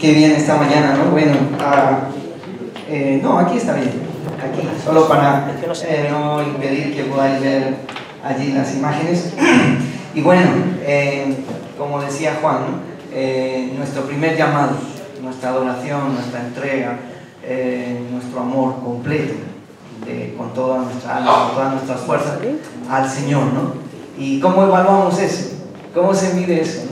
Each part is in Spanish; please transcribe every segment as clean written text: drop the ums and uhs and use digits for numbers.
Qué bien esta mañana, ¿no? Bueno, no, aquí está bien, aquí, solo para no impedir que podáis ver allí las imágenes. Y bueno, como decía Juan, ¿no? Nuestro primer llamado, nuestra adoración, nuestra entrega, nuestro amor completo, con toda nuestra alma, con todas nuestras fuerzas, al Señor, ¿no? ¿Y cómo evaluamos eso? ¿Cómo se mide eso, ¿no?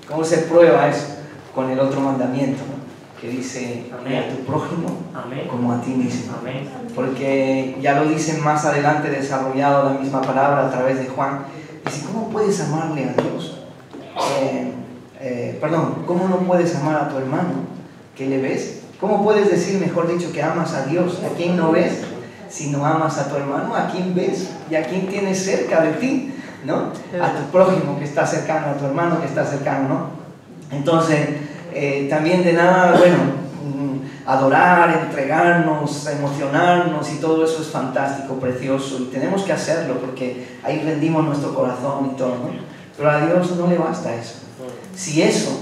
¿Cómo se prueba eso? Con el otro mandamiento, ¿no? Que dice: amén a tu prójimo, amén, como a ti mismo. Amén. Porque ya lo dicen más adelante, desarrollado la misma palabra a través de Juan. Dice: ¿cómo puedes amarle a Dios? ¿Cómo no puedes amar a tu hermano que le ves? ¿Cómo puedes decir, mejor dicho, que amas a Dios? ¿A quién no ves? Si no amas a tu hermano, ¿a quién ves? ¿Y a quién tienes cerca de ti? ¿No? A tu prójimo que está cercano, a tu hermano que está cercano, ¿no? Entonces, también de nada, bueno, adorar, entregarnos, emocionarnos y todo eso es fantástico, precioso, y tenemos que hacerlo porque ahí rendimos nuestro corazón y todo, ¿no? Pero a Dios no le basta eso. Si eso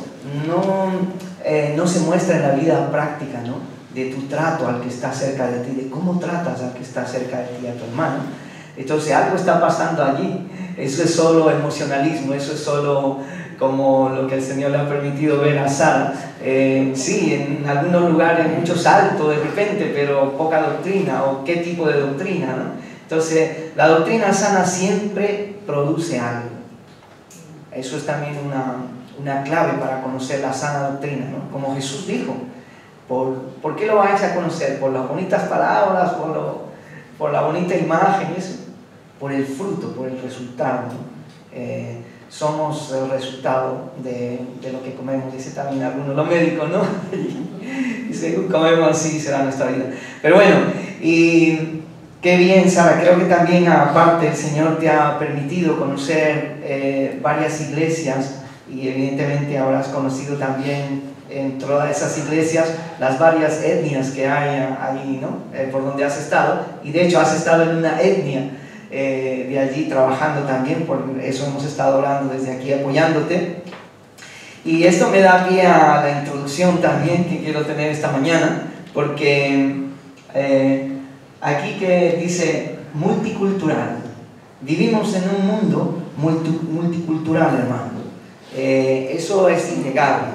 no se muestra en la vida práctica, ¿no? De tu trato al que está cerca de ti, de cómo tratas al que está cerca de ti, a tu hermano, entonces algo está pasando allí. Eso es solo emocionalismo, eso es solo como lo que el Señor le ha permitido ver a Sara. Sí, en algunos lugares mucho salto de repente, pero poca doctrina, o qué tipo de doctrina, ¿no? Entonces, la doctrina sana siempre produce algo. Eso es también una clave para conocer la sana doctrina, ¿no? Como Jesús dijo: ¿por qué lo vais a conocer? ¿Por las bonitas palabras? ¿Por la bonita imagen? Eso. Por el fruto, por el resultado, ¿no? Somos el resultado de lo que comemos, dice también algunos los médicos, ¿no? Y según comemos así será nuestra vida. Pero bueno, y qué bien, Sara, creo que también aparte el Señor te ha permitido conocer varias iglesias, y evidentemente habrás conocido también en todas esas iglesias las varias etnias que hay ahí, ¿no? Por donde has estado, y de hecho has estado en una etnia de allí trabajando también, por eso hemos estado orando desde aquí, apoyándote. Y esto me da pie a la introducción también que quiero tener esta mañana, porque aquí que dice multicultural, vivimos en un mundo multicultural, hermano. Eso es innegable.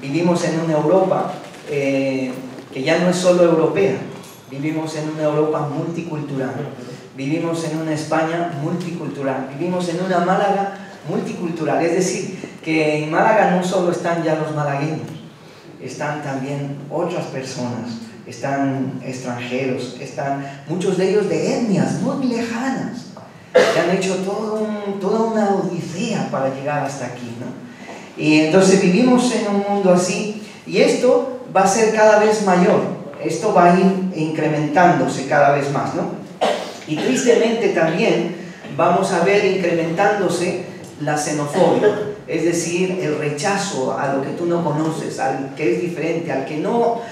Vivimos en una Europa que ya no es solo europea, vivimos en una Europa multicultural. Vivimos en una España multicultural, vivimos en una Málaga multicultural, es decir, que en Málaga no solo están ya los malagueños, están también otras personas, están extranjeros, están muchos de ellos de etnias muy lejanas, que han hecho toda una odisea para llegar hasta aquí, ¿no? Y entonces vivimos en un mundo así, y esto va a ser cada vez mayor, esto va a ir incrementándose cada vez más, ¿no? Y tristemente también vamos a ver incrementándose la xenofobia, es decir, el rechazo a lo que tú no conoces, al que es diferente, al que no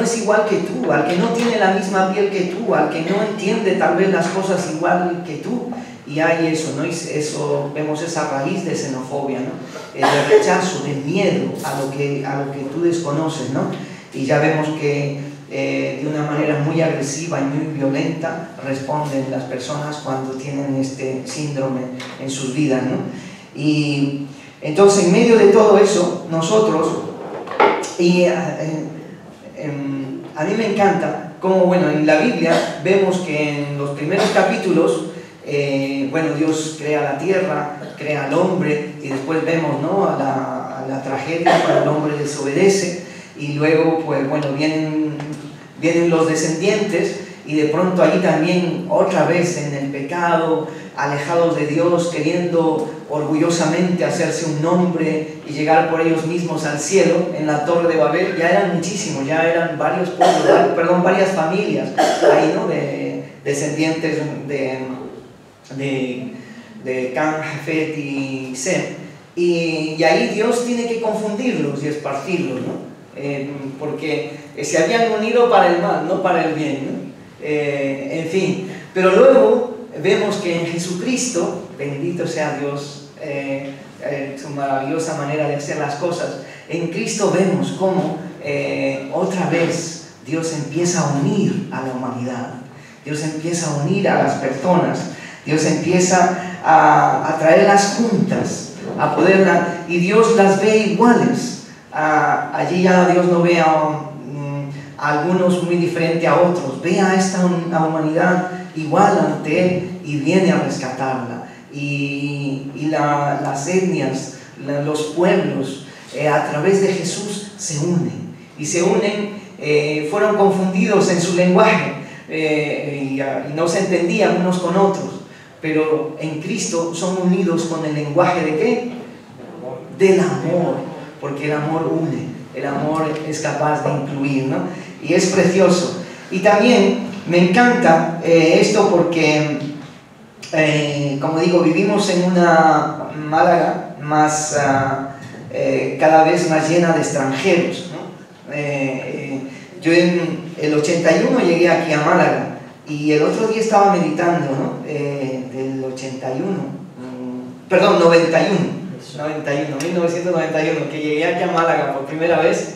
es igual que tú, al que no tiene la misma piel que tú, al que no entiende tal vez las cosas igual que tú. Y hay eso, ¿no? Eso, vemos esa raíz de xenofobia, ¿no? El rechazo, del miedo a lo que tú desconoces, ¿no? Y ya vemos que de una manera muy agresiva y muy violenta responden las personas cuando tienen este síndrome en sus vidas, ¿no? Y entonces, en medio de todo eso, nosotros, y a mí me encanta cómo, bueno, en la Biblia vemos que en los primeros capítulos, Dios crea la tierra, crea al hombre, y después vemos, ¿no?, a la tragedia cuando el hombre desobedece. Y luego, pues bueno, vienen los descendientes, y de pronto ahí también otra vez en el pecado, alejados de Dios, queriendo orgullosamente hacerse un nombre y llegar por ellos mismos al cielo. En la Torre de Babel ya eran muchísimos, ya eran varios pueblos, varias familias ahí, ¿no?, de descendientes de Cam, Jafet y Sem. Y ahí Dios tiene que confundirlos y esparcirlos, ¿no? Porque se habían unido para el mal, no para el bien, ¿no? En fin, pero luego vemos que en Jesucristo, bendito sea Dios, su maravillosa manera de hacer las cosas. En Cristo vemos cómo otra vez Dios empieza a unir a la humanidad, Dios empieza a unir a las personas, Dios empieza a traerlas juntas, a poderlas, y Dios las ve iguales. Allí ya Dios no ve a algunos muy diferente a otros, ve a esta humanidad igual ante Él y viene a rescatarla. Y las etnias, los pueblos, a través de Jesús se unen, y se unen, fueron confundidos en su lenguaje, y no se entendían unos con otros, pero en Cristo son unidos con el lenguaje ¿de qué? Del amor, porque el amor une, el amor es capaz de incluir, ¿no? Y es precioso. Y también me encanta esto porque, como digo, vivimos en una Málaga más, cada vez más llena de extranjeros, ¿no? Yo en el 81 llegué aquí a Málaga, y el otro día estaba meditando, ¿no? Del 81, perdón, 1991, que llegué aquí a Málaga por primera vez,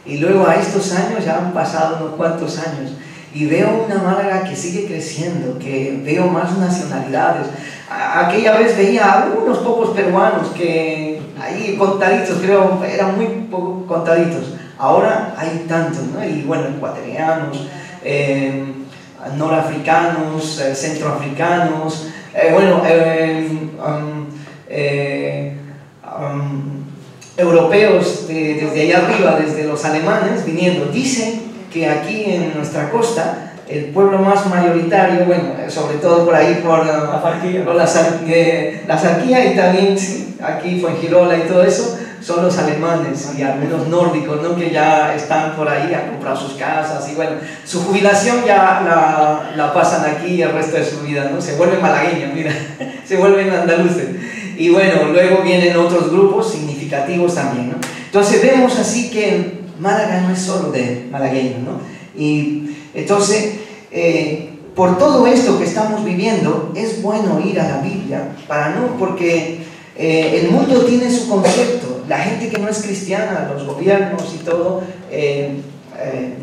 y luego a estos años, ya han pasado unos cuantos años, y veo una Málaga que sigue creciendo, que veo más nacionalidades. Aquella vez veía algunos pocos peruanos, que ahí contaditos, creo, eran muy poco contaditos. Ahora hay tantos, ¿no? Y bueno, ecuatorianos, norafricanos, centroafricanos, europeos desde allá arriba, desde los alemanes viniendo. Dicen que aquí en nuestra costa el pueblo más mayoritario, bueno, sobre todo por ahí por la Sarquía, y también sí, aquí Fuengirola y todo eso, son los alemanes y algunos nórdicos, ¿no? Que ya están por ahí a comprar sus casas, y bueno, su jubilación ya la pasan aquí el resto de su vida, ¿no? Se vuelven malagueños, mira, se vuelven andaluces. Y bueno, luego vienen otros grupos significativos también, ¿no? Entonces vemos así que Málaga no es solo de malagueños, ¿no? Y entonces, por todo esto que estamos viviendo, es bueno ir a la Biblia, porque el mundo tiene su concepto. La gente que no es cristiana, los gobiernos y todo,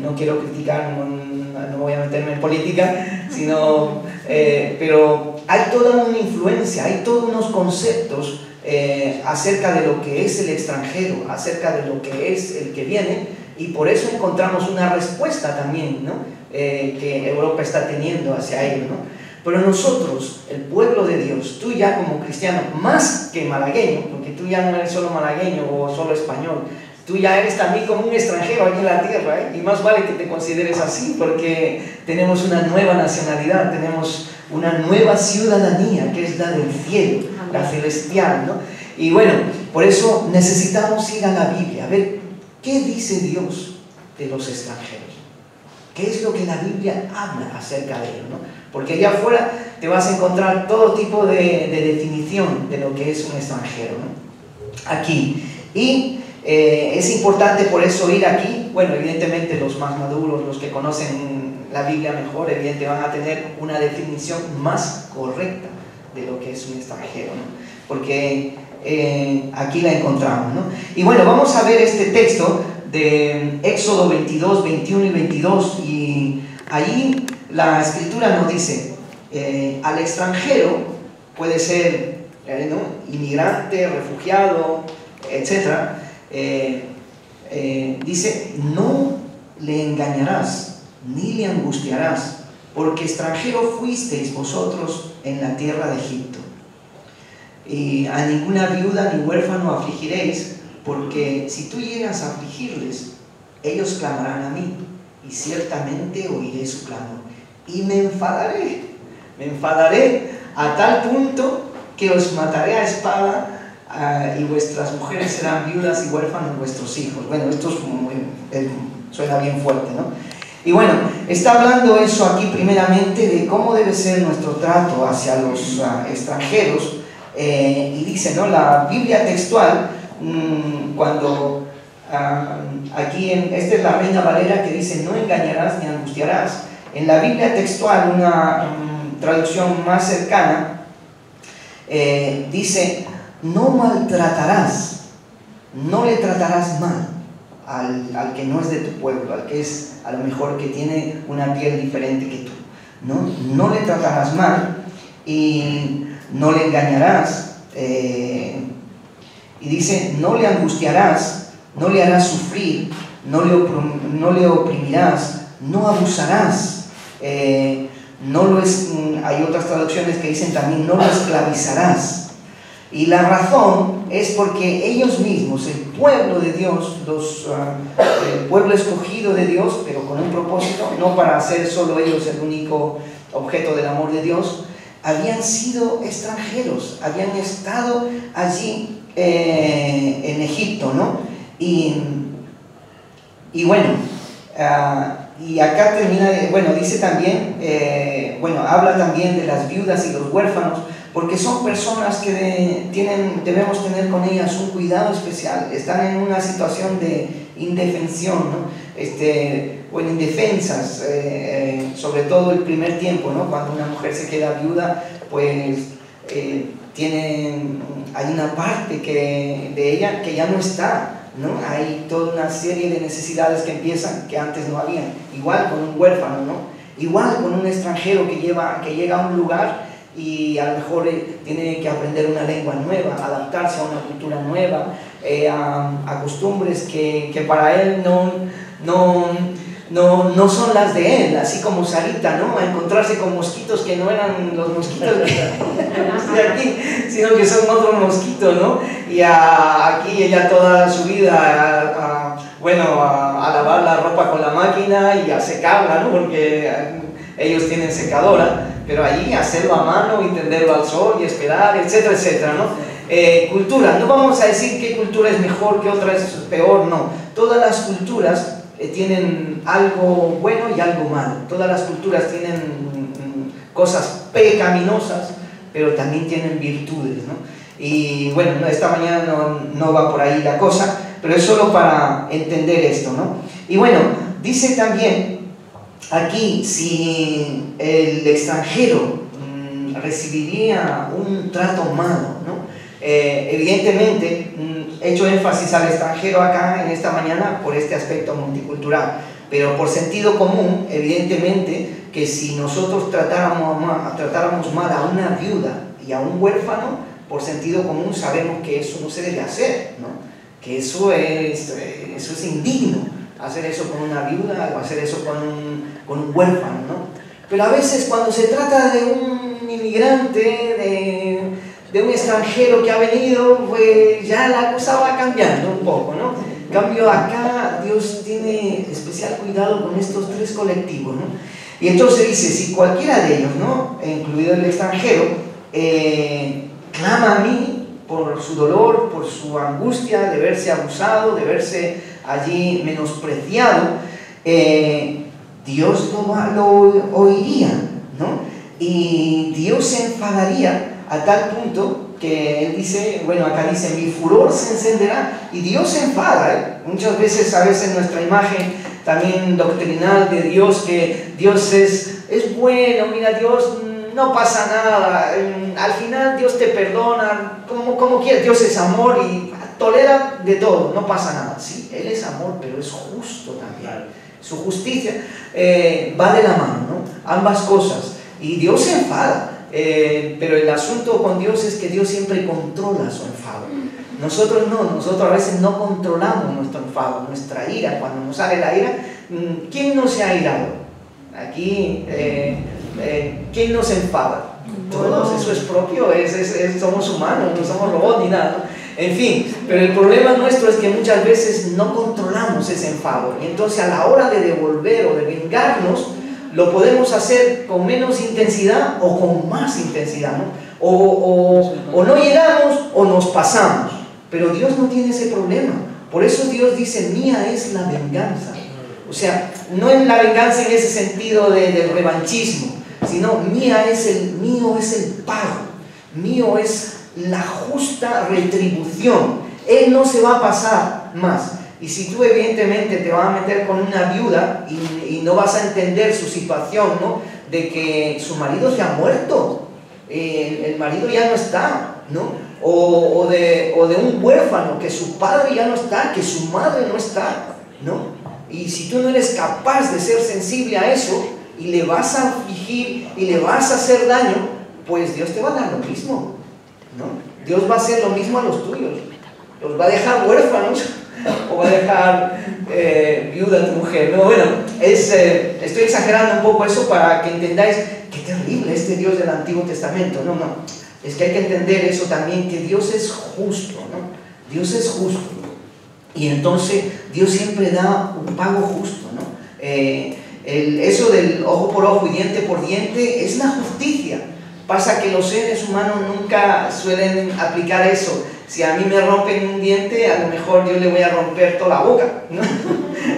no quiero criticar, no voy a meterme en política, sino, pero hay toda una influencia, hay todos unos conceptos acerca de lo que es el extranjero, acerca de lo que es el que viene, y por eso encontramos una respuesta también, ¿no? Que Europa está teniendo hacia ello, ¿no? Pero nosotros, el pueblo de Dios, tú ya como cristiano, más que malagueño, porque tú ya no eres solo malagueño o solo español, tú ya eres también como un extranjero aquí en la tierra, ¿eh? Y más vale que te consideres así, porque tenemos una nueva nacionalidad, tenemos una nueva ciudadanía, que es la del cielo, la celestial, ¿no? Y bueno, por eso necesitamos ir a la Biblia, a ver qué dice Dios de los extranjeros. ¿Qué es lo que la Biblia habla acerca de ellos, ¿no? Porque allá afuera te vas a encontrar todo tipo de definición de lo que es un extranjero, ¿no? Aquí. Y es importante por eso ir aquí. Bueno, evidentemente los más maduros, los que conocen la Biblia mejor, evidentemente van a tener una definición más correcta de lo que es un extranjero, ¿no? Porque aquí la encontramos, ¿no? Y bueno, vamos a ver este texto de Éxodo 22, 21 y 22, y allí la Escritura nos dice, al extranjero, puede ser ¿no? inmigrante, refugiado, etc., dice, no le engañarás, ni le angustiarás, porque extranjero fuisteis vosotros en la tierra de Egipto. Y a ninguna viuda ni huérfano afligiréis, porque si tú llegas a afligirles, ellos clamarán a mí, y ciertamente oiré su clamor. Y me enfadaré a tal punto que os mataré a espada, y vuestras mujeres serán viudas y huérfanos vuestros hijos. Bueno, esto suena bien fuerte, ¿no? Y bueno, está hablando eso aquí primeramente de cómo debe ser nuestro trato hacia los extranjeros, y dice, ¿no? La Biblia textual, cuando aquí esta es la Reina Valera que dice, no engañarás ni angustiarás. En la Biblia textual, una traducción más cercana, dice, no maltratarás, no le tratarás mal al que no es de tu pueblo, al que es a lo mejor que tiene una piel diferente que tú, ¿no? No le tratarás mal y no le engañarás, y dice, no le angustiarás, no le harás sufrir, no le oprimirás, no abusarás, hay otras traducciones que dicen también, no lo esclavizarás. Y la razón es porque ellos mismos, el pueblo de Dios, el pueblo escogido de Dios, pero con un propósito, no para ser solo ellos el único objeto del amor de Dios, habían sido extranjeros, habían estado allí en Egipto, ¿no? Y bueno, y acá termina, dice también, habla también de las viudas y los huérfanos, porque son personas que debemos tener con ellas un cuidado especial, están en una situación de indefensión, ¿no? Indefensas, sobre todo el primer tiempo, ¿no? Cuando una mujer se queda viuda, pues hay una parte de ella que ya no está, ¿no? Hay toda una serie de necesidades que empiezan que antes no había, igual con un huérfano, ¿no? Igual con un extranjero que llega a un lugar y a lo mejor tiene que aprender una lengua nueva, adaptarse a una cultura nueva, a costumbres que para él no son las de él, así como Sarita, ¿no? A encontrarse con mosquitos que no eran los mosquitos de aquí, sino que son otros mosquitos, ¿no? Y aquí ella toda su vida, a lavar la ropa con la máquina y a secarla, ¿no? Porque ellos tienen secadora, pero allí hacerlo a mano y tenderlo al sol y esperar, etcétera, etcétera, ¿no? Cultura, no vamos a decir qué cultura es mejor, qué otra es peor, no. Todas las culturas tienen algo bueno y algo malo. Todas las culturas tienen cosas pecaminosas, pero también tienen virtudes, ¿no? Y bueno, esta mañana no va por ahí la cosa, pero es solo para entender esto, ¿no? Y bueno, dice también aquí, si el extranjero recibiría un trato malo, ¿no? Evidentemente, he hecho énfasis al extranjero acá en esta mañana por este aspecto multicultural, pero por sentido común, evidentemente, que si nosotros tratáramos mal a una viuda y a un huérfano, por sentido común sabemos que eso no se debe hacer, ¿no? Que eso es indigno, hacer eso con una viuda o hacer eso con un huérfano, ¿no? Pero a veces cuando se trata de un inmigrante, de un extranjero que ha venido, pues ya la cosa va cambiando un poco, ¿no? En cambio acá Dios tiene especial cuidado con estos tres colectivos, ¿no? Y entonces dice, si cualquiera de ellos, ¿no? Incluido el extranjero, clama a mí por su dolor, por su angustia de verse abusado, de verse allí menospreciado, Dios lo oiría, ¿no? Y Dios se enfadaría a tal punto que él dice, acá dice, mi furor se encenderá, y Dios se enfada, ¿eh? Muchas veces, nuestra imagen también doctrinal de Dios, que Dios es bueno, mira, Dios no pasa nada, al final Dios te perdona, como quieras, Dios es amor y tolera de todo, no pasa nada. Sí, Él es amor, pero es justo también. Su justicia va de la mano, ¿no? Ambas cosas. Y Dios se enfada, pero el asunto con Dios es que Dios siempre controla su enfado. Nosotros no, nosotros a veces no controlamos nuestro enfado, nuestra ira. Cuando nos sale la ira, ¿quién no se ha irado? Aquí, ¿quién no se enfada? Todos, eso es propio, somos humanos, no somos robots ni nada, ¿no? En fin, pero el problema nuestro es que muchas veces no controlamos ese enfado, y entonces a la hora de devolver o de vengarnos, lo podemos hacer con menos intensidad o con más intensidad, ¿no? O no llegamos o nos pasamos, pero Dios no tiene ese problema. Por eso Dios dice, mía es la venganza. O sea, no es la venganza en ese sentido del revanchismo, sino mío es el pago, mío es la justa retribución. Él no se va a pasar más. Y si tú evidentemente te vas a meter con una viuda y no vas a entender su situación, ¿no? De que su marido se ha muerto, el marido ya no está, ¿no? o de un huérfano, que su padre ya no está, que su madre no está, ¿no? Y si tú no eres capaz de ser sensible a eso, y le vas a afligir, y le vas a hacer daño, pues Dios te va a dar lo mismo, ¿no? Dios va a hacer lo mismo a los tuyos. Los va a dejar huérfanos, o va a dejar viuda a tu mujer. No, bueno, estoy exagerando un poco eso para que entendáis qué terrible este Dios del Antiguo Testamento. No, es que hay que entender eso también, que Dios es justo, ¿no? Dios es justo. Y entonces Dios siempre da un pago justo, ¿no? Eso del ojo por ojo y diente por diente es la justicia. Pasa que los seres humanos nunca suelen aplicar eso. Si a mí me rompen un diente, a lo mejor yo le voy a romper toda la boca, ¿no?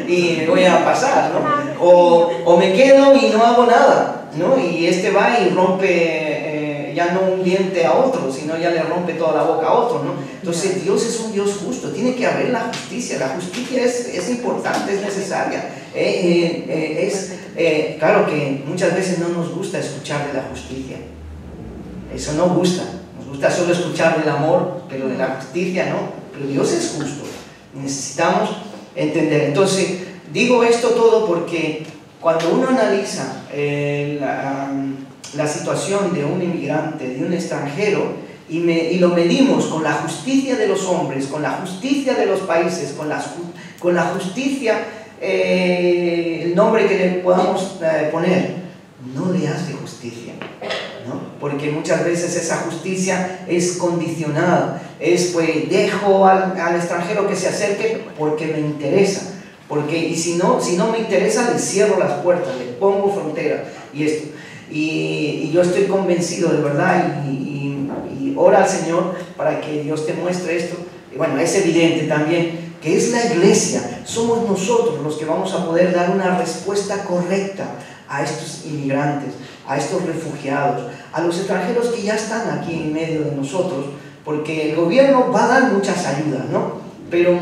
Y me voy a pasar, ¿no? O me quedo y no hago nada, ¿no? Y este va y rompe ya no un diente a otro, sino ya le rompe toda la boca a otro, ¿no? Entonces Dios es un Dios justo, tiene que haber la justicia. La justicia es importante, es necesaria. Claro que muchas veces no nos gusta escuchar de la justicia. Eso no gusta. Nos gusta solo escuchar del amor, pero de la justicia no. Pero Dios es justo. Necesitamos entender. Entonces, digo esto todo porque cuando uno analiza la situación de un inmigrante, de un extranjero, y lo medimos con la justicia de los hombres, con la justicia de los países, con la justicia, el nombre que le podamos poner, no le hace justicia, ¿no? Porque muchas veces esa justicia es condicionada, pues dejo al extranjero que se acerque porque me interesa, y si no me interesa, le cierro las puertas, le pongo fronteras y esto. Y yo estoy convencido de verdad, y ora al Señor para que Dios te muestre esto. Y bueno, es evidente también que es la iglesia, somos nosotros los que vamos a poder dar una respuesta correcta a estos inmigrantes, a estos refugiados, a los extranjeros que ya están aquí en medio de nosotros, porque el gobierno va a dar muchas ayudas, ¿no? Pero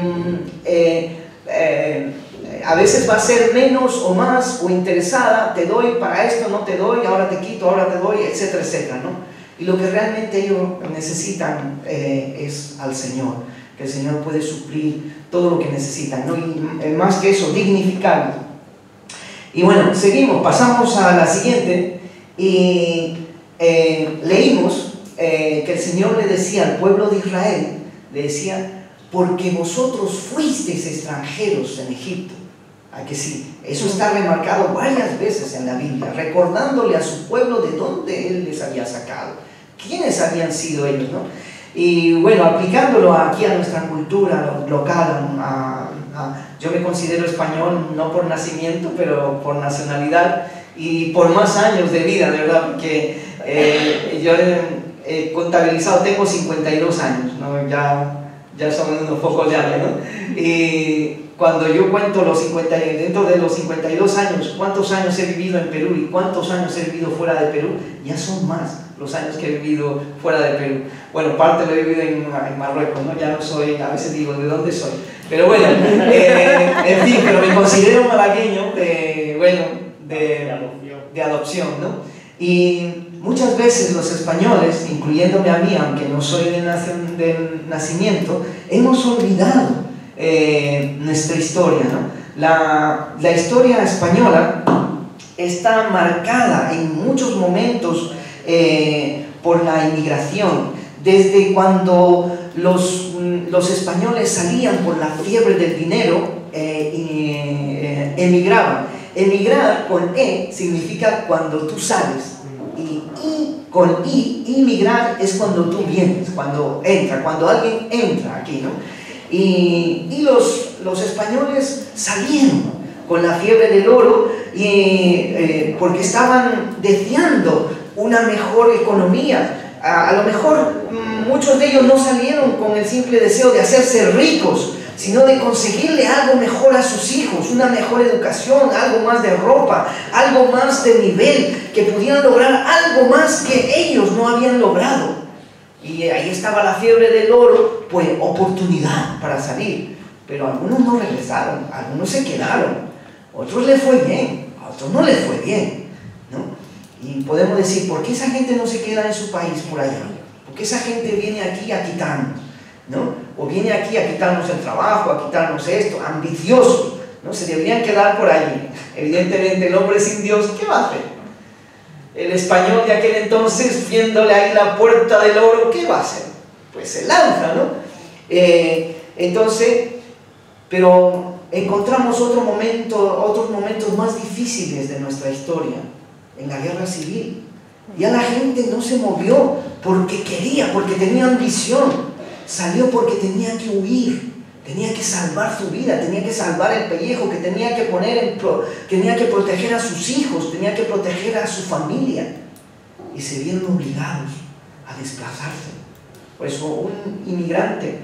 a veces va a ser menos o más o interesada, te doy para esto, no te doy, ahora te quito, ahora te doy, etcétera, etcétera, ¿no? Y lo que realmente ellos necesitan es al Señor, que el Señor puede suplir todo lo que necesitan, ¿no? Y más que eso, dignificarlo. Y bueno, seguimos, pasamos a la siguiente, y leímos que el Señor le decía al pueblo de Israel, le decía, porque vosotros fuisteis extranjeros en Egipto. ¿A que sí? Eso está remarcado varias veces en la Biblia, recordándole a su pueblo de dónde Él les había sacado, quiénes habían sido ellos, ¿no? Y bueno, aplicándolo aquí a nuestra cultura local, yo me considero español no por nacimiento, pero por nacionalidad y por más años de vida, de verdad, porque yo he contabilizado, tengo 52 años, ¿no? Ya son unos pocos de años, ¿no? Y cuando yo cuento dentro de los 52 años, cuántos años he vivido en Perú y cuántos años he vivido fuera de Perú, ya son más los años que he vivido fuera de Perú. Bueno, parte lo he vivido en Marruecos, ¿no? Ya no soy, a veces digo, ¿de dónde soy? Pero bueno, en fin, pero me considero malagueño de adopción, ¿no? Y muchas veces los españoles, incluyéndome a mí, aunque no soy del nacimiento, hemos olvidado nuestra historia, ¿no? La historia española está marcada en muchos momentos por la inmigración. Desde cuando los españoles salían por la fiebre del dinero, emigraban. Emigrar con E significa cuando tú sales, y con inmigrar es cuando tú vienes, cuando alguien entra aquí, ¿no? Y los españoles salieron con la fiebre del oro, porque estaban deseando una mejor economía. A lo mejor muchos de ellos no salieron con el simple deseo de hacerse ricos, sino de conseguirle algo mejor a sus hijos, una mejor educación, algo más de ropa, algo más de nivel, que pudieran lograr algo más que ellos no habían logrado. Y ahí estaba la fiebre del oro, pues oportunidad para salir. Pero algunos no regresaron, algunos se quedaron, otros les fue bien, a otros no les fue bien, ¿no? Y podemos decir, ¿por qué esa gente no se queda en su país por allá? porque esa gente viene aquí a quitarnos, ¿no? O viene aquí a quitarnos el trabajo, a quitarnos esto, ambiciosos, ¿no? Se deberían quedar por allí. Evidentemente el hombre sin Dios, ¿qué va a hacer? El español de aquel entonces, viéndole ahí la puerta del oro, ¿qué va a hacer? Pues se lanza, ¿no? Entonces, pero encontramos otros momentos más difíciles de nuestra historia, en la guerra civil. Ya la gente no se movió porque quería, porque tenía ambición, salió porque tenía que huir, tenía que salvar su vida, tenía que salvar el pellejo, que tenía que tenía que proteger a sus hijos, tenía que proteger a su familia, y se vieron obligados a desplazarse. Por eso un inmigrante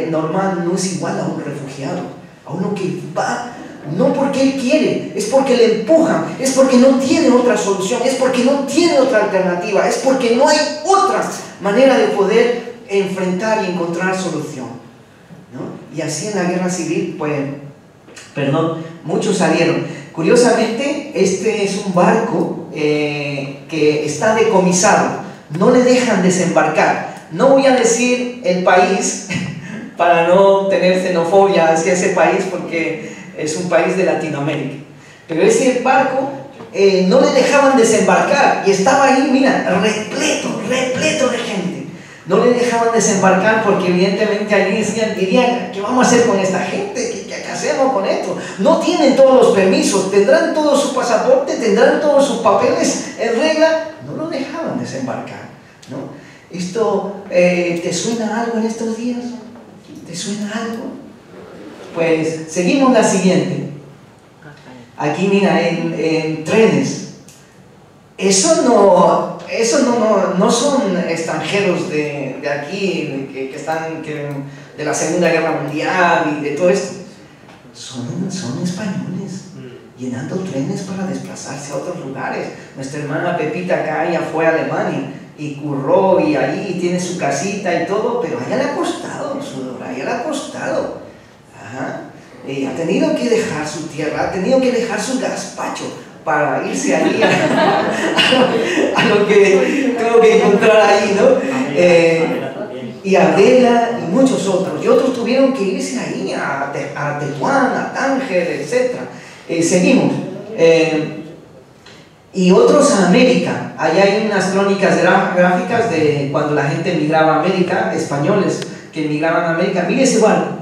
normal no es igual a un refugiado, a uno que va no porque él quiere, es porque le empujan, es porque no tiene otra solución, es porque no tiene otra alternativa, es porque no hay otra manera de poder enfrentar y encontrar solución, ¿no? Y así en la guerra civil, pues, muchos salieron. Curiosamente, este es un barco que está decomisado, no le dejan desembarcar. No voy a decir el país para no tener xenofobia hacia ese país, porque es un país de Latinoamérica, pero ese barco no le dejaban desembarcar y estaba ahí, mira, repleto de gente. No le dejaban desembarcar porque evidentemente allí dirían, ¿qué vamos a hacer con esta gente? ¿Qué hacemos con esto? No tienen todos los permisos, tendrán todo su pasaporte, tendrán todos sus papeles en regla. No lo dejaban desembarcar, ¿no? ¿Esto te suena algo en estos días? ¿Te suena algo? Pues seguimos la siguiente. Aquí mira, en trenes. Eso no son extranjeros de aquí, que están de la Segunda Guerra Mundial y de todo esto. Son españoles, llenando trenes para desplazarse a otros lugares. Nuestra hermana Pepita acá ya fue a Alemania y curró, y ahí tiene su casita y todo, pero allá le ha costado, sudor, allá le ha costado. Ha tenido que dejar su tierra, ha tenido que dejar su gazpacho para irse allí a lo que tengo que encontrar ahí, ¿no? Y Adela y muchos otros, y otros tuvieron que irse ahí a Tetuán, a Tánger, etc. Seguimos. Y otros a América. Allá hay unas crónicas gráficas de cuando la gente emigraba a América, españoles que emigraban a América. Mire ese barco.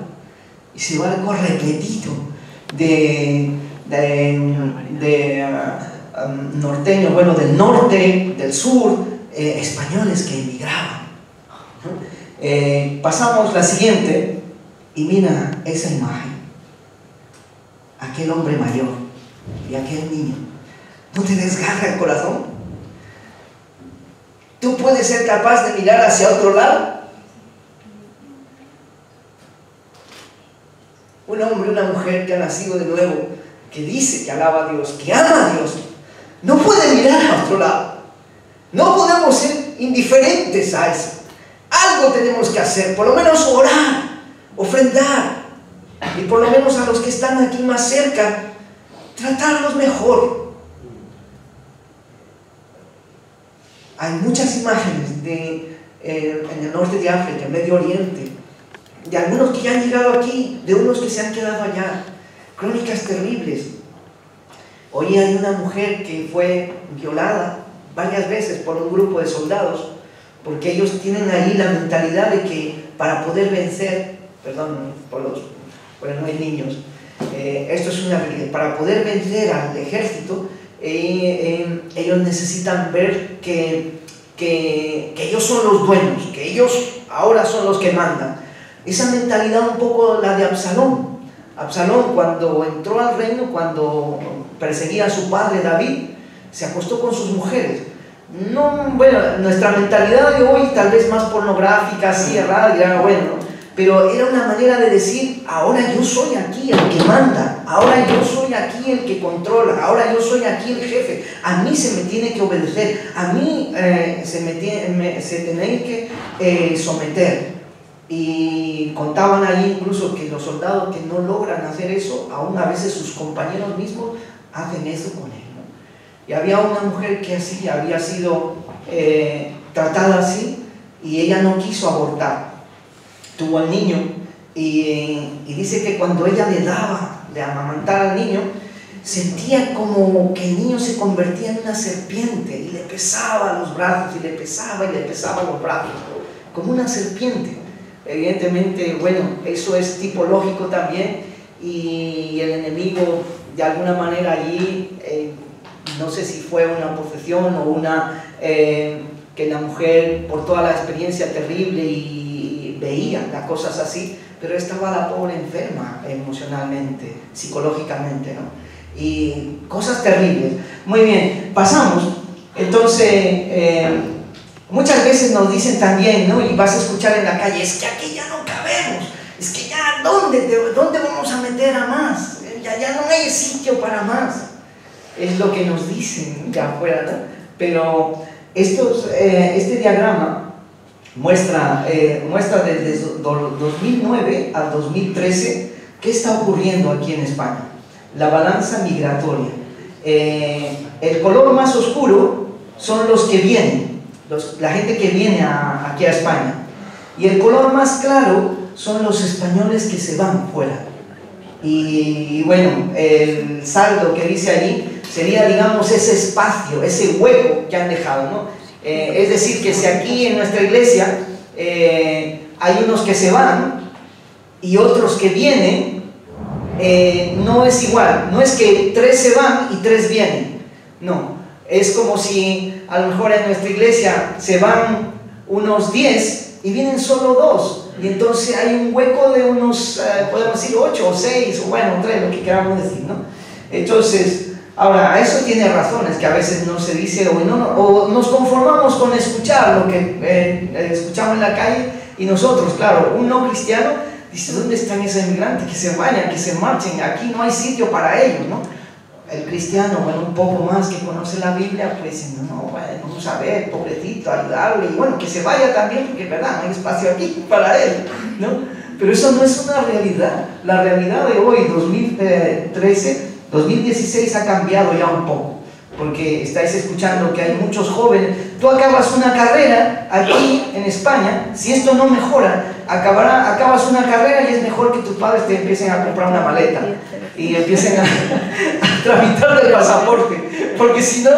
Ese barco repletito de norteños, bueno, del norte, del sur, españoles que emigraban, ¿no? Pasamos la siguiente y mira esa imagen, aquel hombre mayor y aquel niño. ¿No te desgarra el corazón? ¿Tú puedes ser capaz de mirar hacia otro lado? Un hombre, una mujer que ha nacido de nuevo, que dice que alaba a Dios, que ama a Dios, no puede mirar a otro lado. No podemos ser indiferentes a eso. Algo tenemos que hacer, por lo menos orar, ofrendar, y por lo menos a los que están aquí más cerca, tratarlos mejor. Hay muchas imágenes en el norte de África, en Medio Oriente, de algunos que ya han llegado aquí, de unos que se han quedado allá. Crónicas terribles. Hoy hay una mujer que fue violada varias veces por un grupo de soldados, porque ellos tienen ahí la mentalidad de que para poder vencer, no hay niños, esto es una realidad, para poder vencer al ejército, ellos necesitan ver que ellos son los dueños, que ellos ahora son los que mandan. Esa mentalidad un poco la de Absalón. Absalón, cuando entró al reino, cuando perseguía a su padre David, se acostó con sus mujeres. No, bueno, nuestra mentalidad de hoy tal vez más pornográfica, así errada, dirá, bueno, pero era una manera de decir, ahora yo soy aquí el que manda, ahora yo soy aquí el que controla, ahora yo soy aquí el jefe, a mí se me tiene que obedecer, a mí se tiene que someter. Y contaban ahí incluso que los soldados que no logran hacer eso, aún a veces sus compañeros mismos hacen eso con él, ¿no? Y había una mujer que así había sido tratada así, y ella no quiso abortar. Tuvo al niño y dice que cuando ella le daba de amamantar al niño, sentía como que el niño se convertía en una serpiente y le pesaba los brazos y le pesaba los brazos, como una serpiente. Evidentemente, bueno, eso es tipológico también, y el enemigo de alguna manera allí, no sé si fue una posesión o una que la mujer, por toda la experiencia terrible y veía las cosas así, pero estaba la pobre enferma emocionalmente, psicológicamente, ¿no? Y cosas terribles. Muy bien, pasamos. Entonces, muchas veces nos dicen también, ¿no? Y vas a escuchar en la calle, es que aquí ya no cabemos, es que ya, ¿dónde vamos a meter a más? Ya no hay sitio para más. Es lo que nos dicen ya afuera, ¿no? Pero este diagrama muestra desde 2009 al 2013 qué está ocurriendo aquí en España. La balanza migratoria. El color más oscuro son los que vienen, la gente que viene aquí a España. Y el color más claro son los españoles que se van fuera. Y bueno, el saldo que dice allí sería, digamos, ese espacio, ese hueco que han dejado, ¿no? Es decir, que si aquí en nuestra iglesia hay unos que se van y otros que vienen, no es igual, no es que 3 se van y 3 vienen, no, es como si a lo mejor en nuestra iglesia se van unos 10 y vienen solo 2, y entonces hay un hueco de unos, podemos decir 8 o 6, o bueno, 3, lo que queramos decir, ¿no? Entonces, ahora, eso tiene razones que a veces no se dice, o nos conformamos con escuchar lo que escuchamos en la calle, y nosotros, claro, un no cristiano dice, ¿dónde están esos inmigrantes? Que se vayan, que se marchen, aquí no hay sitio para ellos, ¿no? El cristiano, bueno, un poco más que conoce la Biblia, pues dice, no, bueno, vamos a ver, pobrecito, ayudarle, y bueno, que se vaya también, porque es verdad, no hay espacio aquí para él, ¿no? Pero eso no es una realidad. La realidad de hoy, 2016 ha cambiado ya un poco, porque estáis escuchando que hay muchos jóvenes. Tú acabas una carrera aquí en España, si esto no mejora, acabas una carrera y es mejor que tus padres te empiecen a comprar una maleta y empiecen a tramitar el pasaporte, porque si no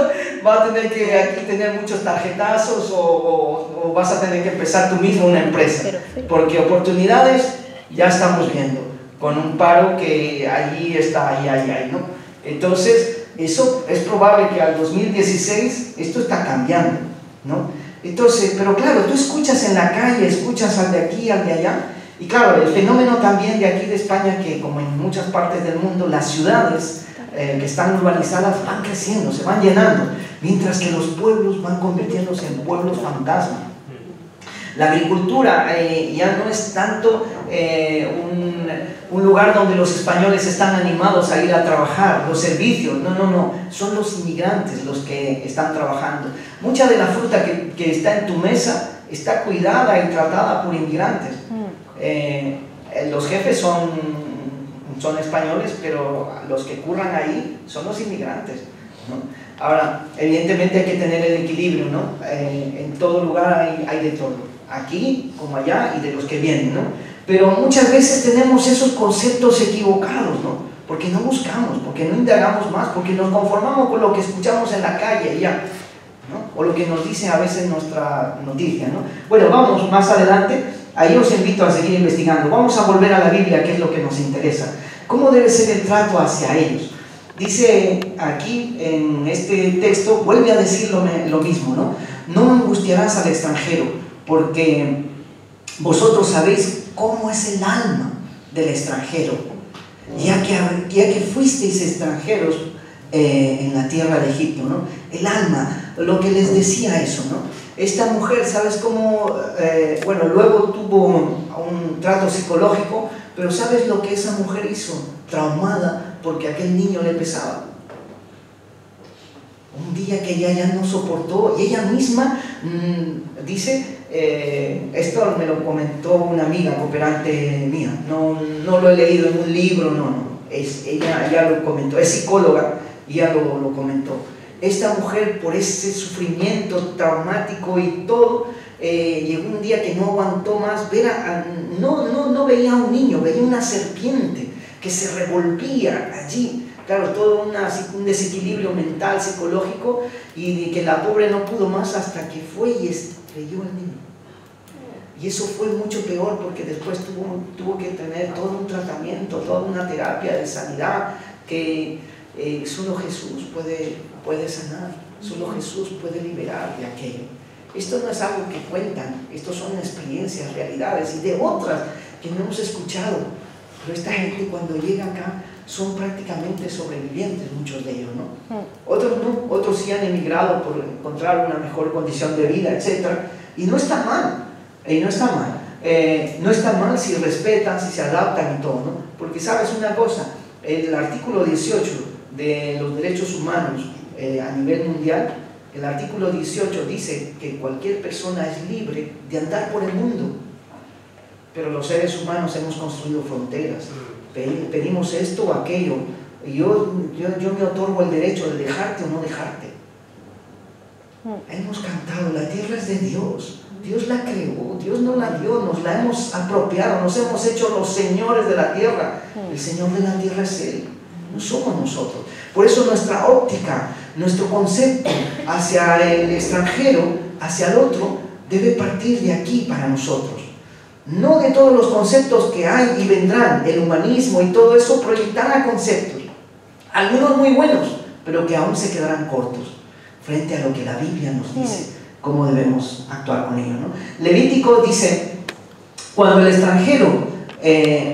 vas a tener que aquí tener muchos tarjetazos o vas a tener que empezar tú mismo una empresa, porque oportunidades ya estamos viendo, con un paro que allí está, ahí, ¿no? Entonces, eso es probable que al 2016 esto está cambiando, ¿no? Entonces, pero claro, tú escuchas en la calle, escuchas al de aquí, al de allá, y claro, el fenómeno también de aquí de España, que como en muchas partes del mundo, las ciudades que están urbanizadas van creciendo, se van llenando, mientras que los pueblos van convirtiéndose en pueblos fantasma. La agricultura ya no es tanto un lugar donde los españoles están animados a ir a trabajar, los servicios, no, son los inmigrantes los que están trabajando. Mucha de la fruta que está en tu mesa está cuidada y tratada por inmigrantes. Los jefes son españoles, pero los que curran ahí son los inmigrantes, ¿no? Ahora, evidentemente hay que tener el equilibrio, ¿no? En todo lugar hay de todo, aquí como allá, y de los que vienen, ¿no? Pero muchas veces tenemos esos conceptos equivocados, ¿no? Porque no buscamos, porque no indagamos más, porque nos conformamos con lo que escuchamos en la calle ya, ¿no? O lo que nos dice a veces nuestra noticia, ¿no? Bueno, vamos más adelante, ahí os invito a seguir investigando. Vamos a volver a la Biblia, que es lo que nos interesa. ¿Cómo debe ser el trato hacia ellos? Dice aquí en este texto, vuelve a decir lo mismo, ¿no? No angustiarás al extranjero, porque vosotros sabéis cómo es el alma del extranjero, ya que fuisteis extranjeros en la tierra de Egipto, ¿no? El alma, lo que les decía eso, ¿no? Esta mujer, ¿sabes cómo? Bueno, luego tuvo un trato psicológico, pero ¿sabes lo que esa mujer hizo? Traumada porque aquel niño le pesaba. Un día que ella ya no soportó, y ella misma dice, esto me lo comentó una amiga cooperante mía, no lo he leído en un libro, ella ya lo comentó, es psicóloga, y ya lo comentó. Esta mujer, por ese sufrimiento traumático y todo, llegó un día que no aguantó más ver no veía a un niño, veía una serpiente que se revolvía allí. Claro, todo un desequilibrio mental, psicológico, y que la pobre no pudo más hasta que fue y estrelló al niño. Y eso fue mucho peor porque después tuvo que tener todo un tratamiento, toda una terapia de sanidad que solo Jesús puede sanar, solo Jesús puede liberar de aquello. Esto no es algo que cuentan, estos son experiencias, realidades y de otras que no hemos escuchado. Pero esta gente cuando llega acá son prácticamente sobrevivientes, muchos de ellos, ¿no? Otros no, otros sí han emigrado por encontrar una mejor condición de vida, etc. Y no está mal, no está mal si respetan, si se adaptan y todo, ¿no? Porque sabes una cosa, el artículo 18 de los derechos humanos a nivel mundial, el artículo 18 dice que cualquier persona es libre de andar por el mundo, pero los seres humanos hemos construido fronteras, pedimos esto o aquello, y yo me otorgo el derecho de dejarte o no dejarte. Hemos cantado, la tierra es de Dios, Dios la creó, Dios nos la dio, nos la hemos apropiado, nos hemos hecho los señores de la tierra. El Señor de la tierra es Él, no somos nosotros. Por eso nuestra óptica, nuestro concepto hacia el extranjero, hacia el otro, debe partir de aquí para nosotros. No de todos los conceptos que hay y vendrán, el humanismo y todo eso proyectará conceptos, algunos muy buenos, pero que aún se quedarán cortos frente a lo que la Biblia nos dice, cómo debemos actuar con ello, ¿no? Levítico dice, cuando el extranjero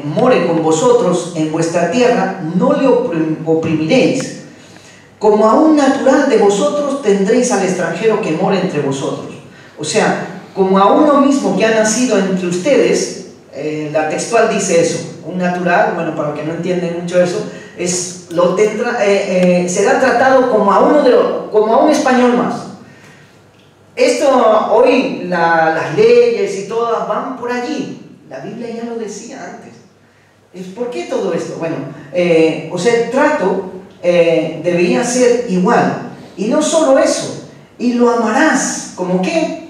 more con vosotros en vuestra tierra, no le oprimiréis, como a un natural de vosotros tendréis al extranjero que more entre vosotros. O sea, como a uno mismo que ha nacido entre ustedes, la textual dice eso, un natural, bueno, para los que no entienden mucho eso, será tratado como a un español más. Esto hoy, las leyes y todas van por allí, la Biblia ya lo decía antes. ¿Por qué todo esto? Bueno, o sea, el trato debería ser igual, y no solo eso, y lo amarás, ¿como qué?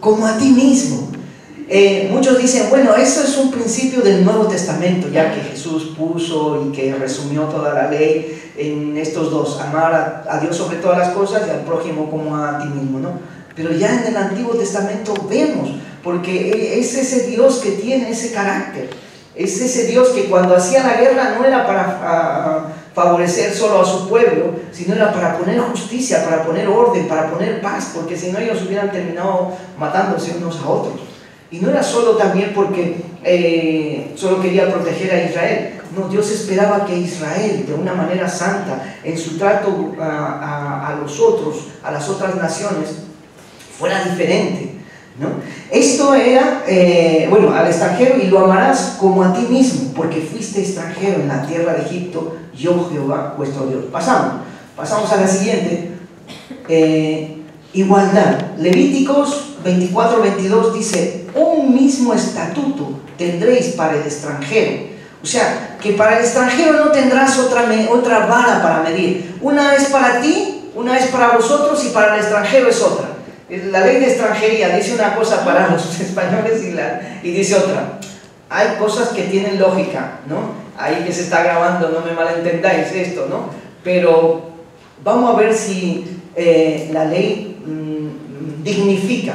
Como a ti mismo. Muchos dicen, bueno, eso es un principio del Nuevo Testamento, ya que Jesús puso y que resumió toda la ley en estos dos, amar a Dios sobre todas las cosas y al prójimo como a ti mismo, ¿no? Pero ya en el Antiguo Testamento vemos, porque es ese Dios que tiene ese carácter, es ese Dios que cuando hacía la guerra no era para favorecer solo a su pueblo, sino era para poner justicia, para poner orden, para poner paz, porque si no ellos hubieran terminado matándose unos a otros. Y no era solo también porque solo quería proteger a Israel, no, Dios esperaba que Israel, de una manera santa, en su trato a los otros, a las otras naciones, fuera diferente, ¿no? Esto era, bueno, al extranjero, y lo amarás como a ti mismo, porque fuiste extranjero en la tierra de Egipto, yo Jehová vuestro Dios. Pasamos a la siguiente. Igualdad. Levíticos 24-22 dice, un mismo estatuto tendréis para el extranjero. O sea, que para el extranjero no tendrás otra vara para medir. Una es para ti, una es para vosotros, y para el extranjero es otra. La ley de extranjería dice una cosa para los españoles y dice otra. Hay cosas que tienen lógica, ¿no? Ahí que se está grabando, no me malentendáis esto, ¿no? Pero vamos a ver si la ley dignifica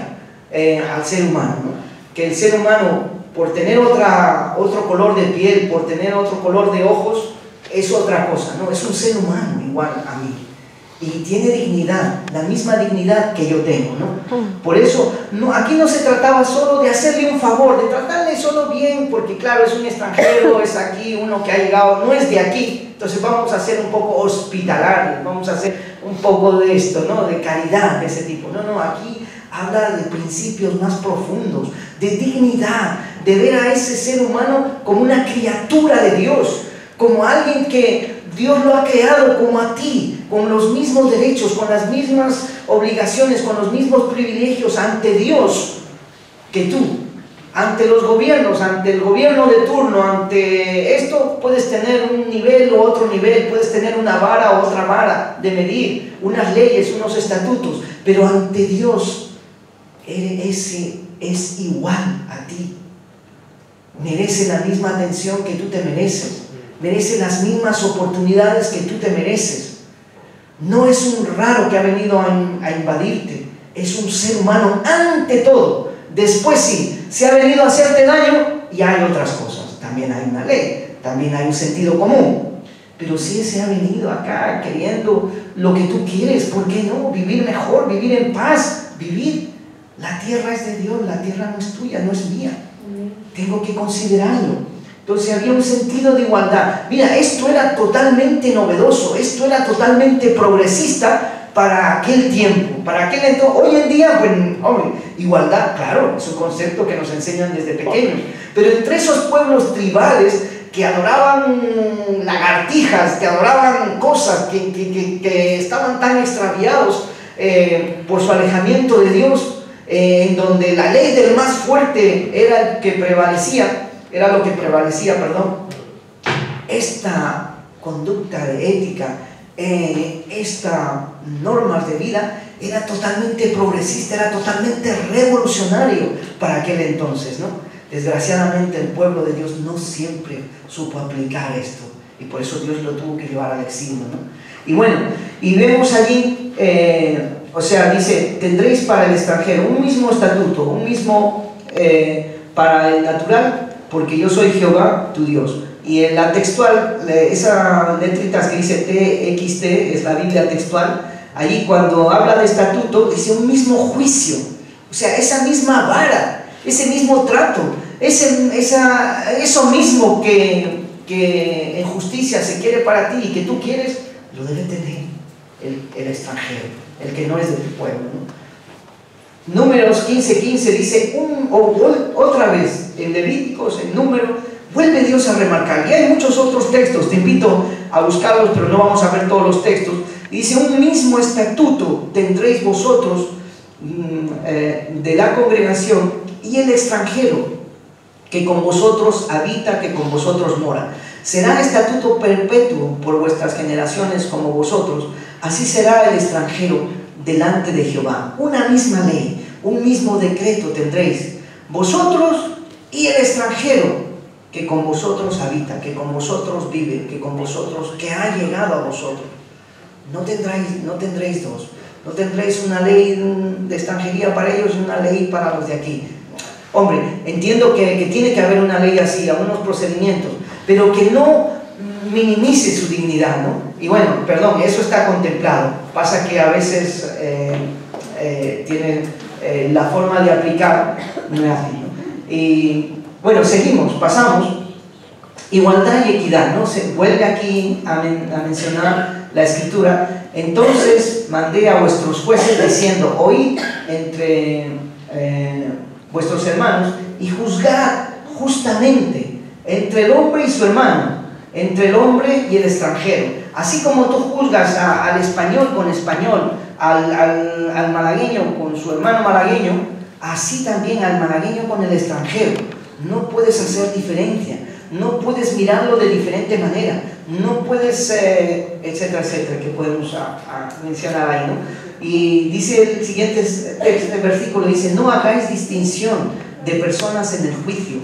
al ser humano, ¿no? Que el ser humano, por tener otro color de piel, por tener otro color de ojos, es otra cosa, ¿no? Es un ser humano igual a mí. Y tiene dignidad, la misma dignidad que yo tengo, ¿no? Por eso, aquí no se trataba solo de hacerle un favor, de tratarle solo bien, porque claro, es un extranjero, es aquí, uno que ha llegado, no es de aquí, entonces vamos a ser un poco hospitalarios, vamos a hacer un poco de esto, ¿no? De caridad, de ese tipo. No, aquí habla de principios más profundos, de dignidad, de ver a ese ser humano como una criatura de Dios, como alguien que Dios lo ha creado como a ti, con los mismos derechos, con las mismas obligaciones, con los mismos privilegios ante Dios que tú. Ante los gobiernos, ante el gobierno de turno, ante esto puedes tener un nivel o otro nivel, puedes tener una vara o otra vara de medir, unas leyes, unos estatutos, pero ante Dios ese es igual a ti. Merece la misma atención que tú te mereces. Merece las mismas oportunidades que tú te mereces. No es un raro que ha venido a invadirte. Es un ser humano ante todo. Después sí, se ha venido a hacerte daño y hay otras cosas. También hay una ley, también hay un sentido común. Pero si ese ha venido acá queriendo lo que tú quieres, ¿por qué no? Vivir mejor, vivir en paz, vivir. La tierra es de Dios, la tierra no es tuya, no es mía. Tengo que considerarlo. Entonces había un sentido de igualdad. Mira, esto era totalmente novedoso, esto era totalmente progresista para aquel tiempo, para aquel entonces. Hoy en día, pues, hombre, igualdad, claro, es un concepto que nos enseñan desde pequeños. Pero entre esos pueblos tribales que adoraban lagartijas, que adoraban cosas, que estaban tan extraviados por su alejamiento de Dios, en donde la ley del más fuerte era el que prevalecía, esta conducta de ética, estas normas de vida, era totalmente progresista, era totalmente revolucionario para aquel entonces, ¿no? Desgraciadamente el pueblo de Dios no siempre supo aplicar esto, y por eso Dios lo tuvo que llevar al exilio, ¿no? Y bueno, y vemos allí, o sea, dice, tendréis para el extranjero un mismo estatuto, un mismo para el natural, porque yo soy Jehová, tu Dios. Y en la textual, esas letritas que dice TXT, es la Biblia textual, allí cuando habla de estatuto, dice un mismo juicio, o sea, esa misma vara, ese mismo trato, eso mismo que en justicia se quiere para ti y que tú quieres, lo debe tener el extranjero, el que no es de tu pueblo, ¿no? Números 15:15 dice, otra vez, en Levíticos, en Números, vuelve Dios a remarcar, y hay muchos otros textos, te invito a buscarlos, pero no vamos a ver todos los textos. Dice, un mismo estatuto tendréis vosotros de la congregación y el extranjero que con vosotros habita, que con vosotros mora. Será estatuto perpetuo por vuestras generaciones como vosotros, así será el extranjero delante de Jehová. Una misma ley, un mismo decreto tendréis, vosotros y el extranjero que con vosotros habita, que con vosotros vive, que con vosotros, que ha llegado a vosotros. No tendréis dos, no tendréis una ley de extranjería para ellos y una ley para los de aquí. Hombre, entiendo que tiene que haber una ley así, algunos procedimientos, pero que no minimice su dignidad, ¿no? Y bueno, perdón, eso está contemplado. Pasa que a veces tienen la forma de aplicar, no es así, ¿no? Y bueno, seguimos, pasamos. Igualdad y equidad, ¿no? Se vuelve aquí a mencionar la Escritura. Entonces mandé a vuestros jueces diciendo, oíd entre vuestros hermanos y juzgad justamente entre el hombre y su hermano, entre el hombre y el extranjero. Así como tú juzgas al español con español, al malagueño con su hermano malagueño, así también al malagueño con el extranjero. No puedes hacer diferencia, no puedes mirarlo de diferente manera, no puedes, etcétera, etcétera, que podemos mencionar ahí, ¿no? Y dice el siguiente versículo, dice, no hagáis distinción de personas en el juicio,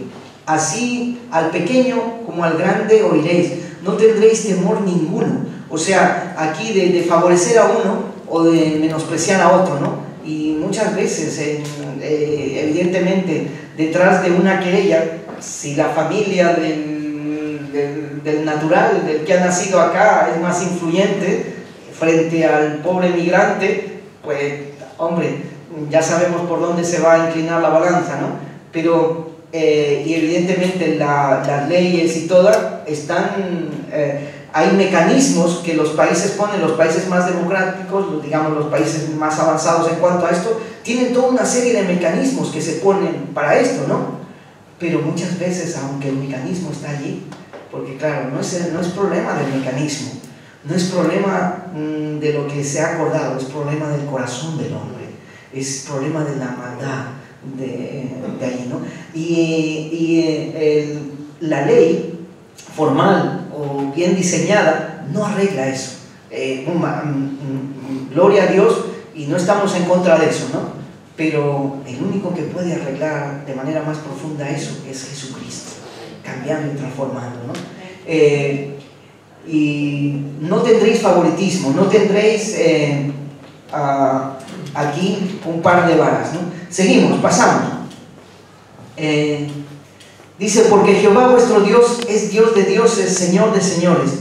así al pequeño como al grande oiréis, no tendréis temor ninguno. O sea, aquí de favorecer a uno o de menospreciar a otro, ¿no? Y muchas veces, evidentemente, detrás de una querella, si la familia del natural, del que ha nacido acá, es más influyente frente al pobre migrante, pues, hombre, ya sabemos por dónde se va a inclinar la balanza, ¿no? Pero, y evidentemente las leyes y todas están, hay mecanismos que los países ponen, los países más democráticos, digamos los países más avanzados en cuanto a esto, tienen toda una serie de mecanismos que se ponen para esto, ¿no? Pero muchas veces, aunque el mecanismo está allí, porque claro, no es problema del mecanismo, no es problema de lo que se ha acordado, es problema del corazón del hombre, es problema de la maldad de ahí, ¿no? Y la ley formal o bien diseñada no arregla eso. Gloria a Dios, y no estamos en contra de eso, ¿no? pero el único que puede arreglar de manera más profunda eso es Jesucristo, cambiando y transformando, ¿no? Y no tendréis favoritismo, no tendréis aquí un par de varas, ¿no? Seguimos, pasamos. Dice, porque Jehová vuestro Dios es Dios de dioses, Señor de señores,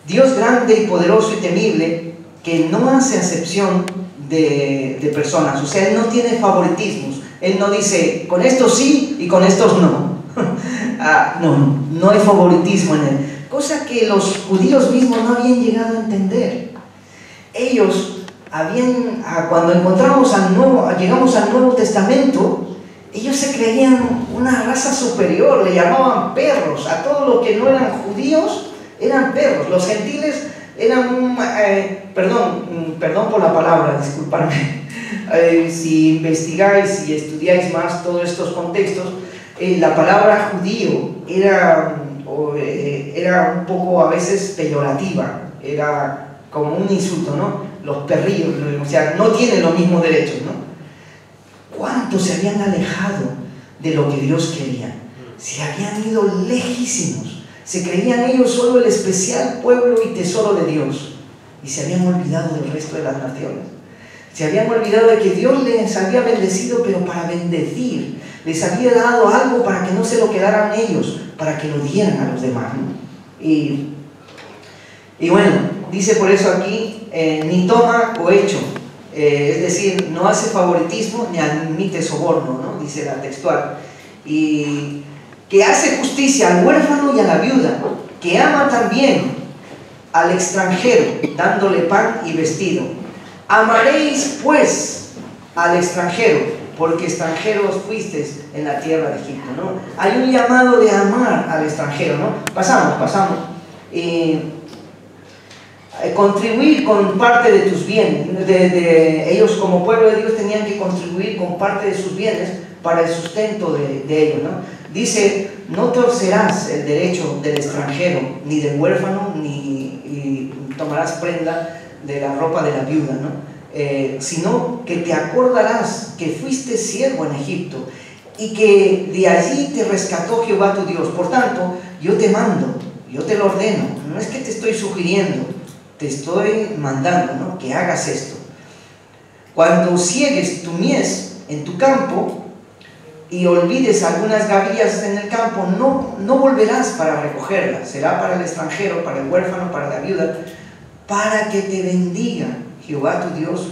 Dios grande y poderoso y temible, que no hace acepción de personas. O sea, Él no tiene favoritismos. Él no dice, con estos sí y con estos no. No hay favoritismo en Él. Cosa que los judíos mismos no habían llegado a entender. Ellos cuando llegamos al Nuevo Testamento, ellos se creían una raza superior, le llamaban perros. A todo lo que no eran judíos, eran perros. Los gentiles eran, perdón por la palabra, disculpadme. Si investigáis y estudiáis más todos estos contextos, la palabra judío era un poco a veces peyorativa, era como un insulto, ¿no? Los perrillos, o sea, no tienen los mismos derechos, ¿no? ¿Cuántos se habían alejado de lo que Dios quería? Se habían ido lejísimos. Se creían ellos solo el especial pueblo y tesoro de Dios. Y se habían olvidado del resto de las naciones. Se habían olvidado de que Dios les había bendecido, pero para bendecir. Les había dado algo para que no se lo quedaran ellos, para que lo dieran a los demás, ¿no? Y bueno, dice por eso aquí, ni toma cohecho. Es decir, no hace favoritismo ni admite soborno, ¿no? Dice la textual. Y que hace justicia al huérfano y a la viuda, que ama también al extranjero, dándole pan y vestido. Amaréis pues al extranjero, porque extranjeros fuisteis en la tierra de Egipto, ¿no? Hay un llamado de amar al extranjero, ¿no? Pasamos. Contribuir con parte de tus bienes. Ellos como pueblo de Dios tenían que contribuir con parte de sus bienes para el sustento de ellos, ¿no? Dice, no torcerás el derecho del extranjero, ni del huérfano, ni tomarás prenda de la ropa de la viuda, ¿no? Sino que te acordarás que fuiste siervo en Egipto y que de allí te rescató Jehová tu Dios. Por tanto, yo te mando, yo te lo ordeno, no es que te estoy sugiriendo, te estoy mandando, ¿no? Que hagas esto. Cuando ciegues tu mies en tu campo y olvides algunas gavillas en el campo, no volverás para recogerlas. Será para el extranjero, para el huérfano, para la viuda, para que te bendiga Jehová tu Dios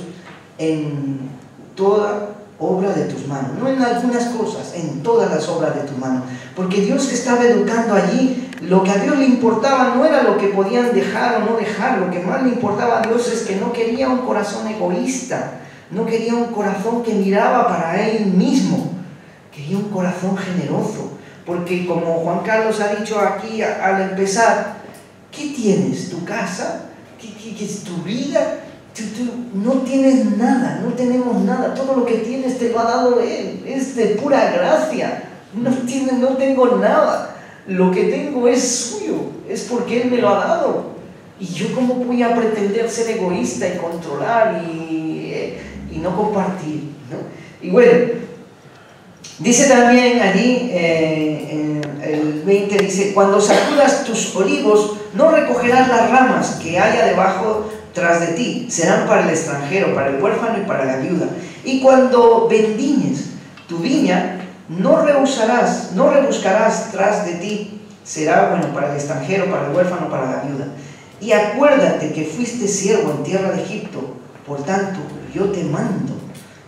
en toda obra de tus manos. No en algunas cosas, en todas las obras de tu mano. Porque Dios que estaba educando allí, lo que a Dios le importaba no era lo que podían dejar o no dejar. Lo que más le importaba a Dios es que no quería un corazón egoísta, no quería un corazón que miraba para Él mismo, quería un corazón generoso. Porque como Juan Carlos ha dicho aquí al empezar, ¿qué tienes? ¿Tu casa? ¿Qué es tu vida? Tú no tienes nada, no tenemos nada. Todo lo que tienes te lo ha dado Él, es de pura gracia. No tengo nada. Lo que tengo es suyo, es porque Él me lo ha dado. Y yo cómo voy a pretender ser egoísta y controlar y no compartir, ¿no? Y bueno, dice también allí en el 20, dice, cuando sacudas tus olivos, no recogerás las ramas que haya debajo tras de ti, serán para el extranjero, para el huérfano y para la viuda. Y cuando vendimies tu viña, no rebuscarás tras de ti, será bueno para el extranjero, para el huérfano, para la viuda. Y acuérdate que fuiste siervo en tierra de Egipto, por tanto, yo te mando,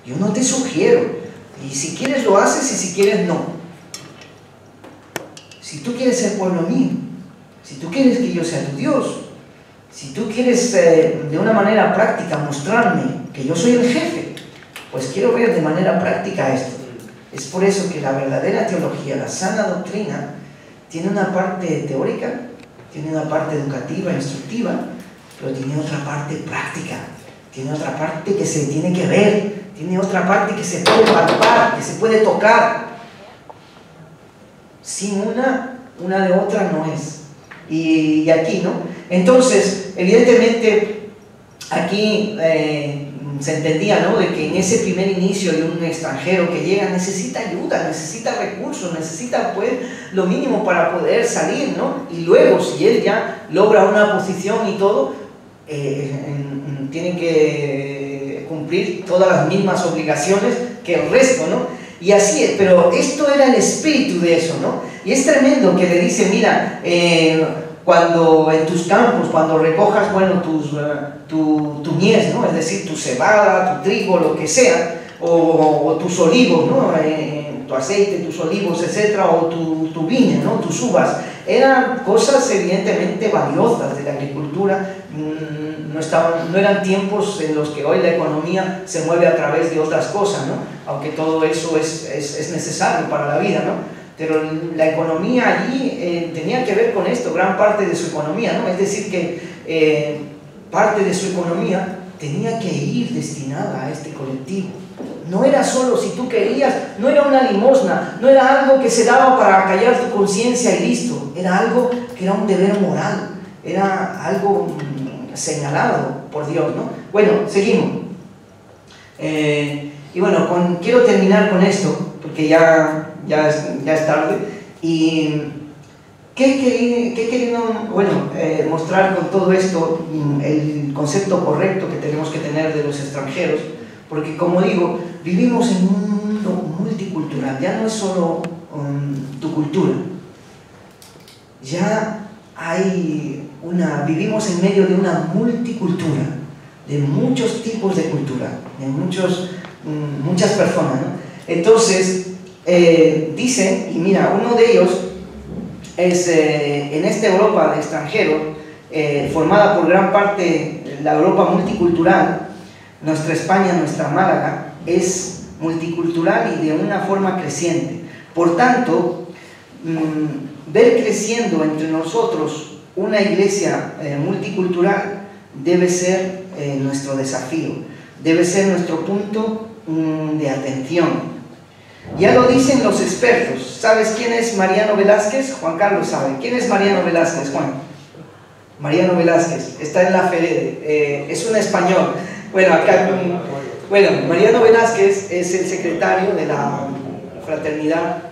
yo no te sugiero, y si quieres lo haces y si quieres no. Si tú quieres ser pueblo mío, si tú quieres que yo sea tu Dios, si tú quieres de una manera práctica mostrarme que yo soy el jefe, pues quiero ver de manera práctica esto. Es por eso que la verdadera teología, la sana doctrina, tiene una parte teórica, tiene una parte educativa, instructiva, pero tiene otra parte práctica, tiene otra parte que se tiene que ver, tiene otra parte que se puede palpar, que se puede tocar. Sin una de otra no es. Y aquí, ¿no? Entonces, evidentemente, aquí se entendía, ¿no?, de que en ese primer inicio de un extranjero que llega necesita ayuda, necesita recursos, necesita pues lo mínimo para poder salir, ¿no? Y luego, si él ya logra una posición y todo, tiene que cumplir todas las mismas obligaciones que el resto, ¿no? Y así es, pero esto era el espíritu de eso, ¿no? Y es tremendo que le dice, mira, cuando en tus campos, cuando recojas, bueno, tu mies, ¿no?, es decir, tu cebada, tu trigo, lo que sea, o tus olivos, ¿no?, tu aceite, tus olivos, etcétera, o tu viña, ¿no?, tus uvas, eran cosas evidentemente valiosas de la agricultura. No eran tiempos en los que hoy la economía se mueve a través de otras cosas, ¿no?, aunque todo eso es necesario para la vida, ¿no? Pero la economía allí tenía que ver con esto, gran parte de su economía, ¿no? Es decir, que parte de su economía tenía que ir destinada a este colectivo. No era solo si tú querías, no era una limosna, no era algo que se daba para callar tu conciencia y listo, era algo que era un deber moral, era algo señalado por Dios, ¿no? Bueno, seguimos. Y bueno, quiero terminar con esto, porque ya es tarde. Y ¿qué he querido, bueno, mostrar con todo esto? El concepto correcto que tenemos que tener de los extranjeros, porque como digo, vivimos en un mundo multicultural, ya no es solo tu cultura, ya vivimos en medio de una multicultura, de muchos tipos de cultura, de muchas personas, ¿no? Entonces, dicen, y mira, uno de ellos es en esta Europa de extranjeros, formada por gran parte la Europa multicultural, nuestra España, nuestra Málaga, es multicultural y de una forma creciente. Por tanto, ver creciendo entre nosotros una iglesia multicultural debe ser nuestro desafío, debe ser nuestro punto de atención. Ya lo dicen los expertos. ¿Sabes quién es Mariano Velázquez? Juan Carlos sabe. ¿Quién es Mariano Velázquez, Juan? Mariano Velázquez, está en la FEDER, es un español. Bueno, Mariano Velázquez es el secretario de la Fraternidad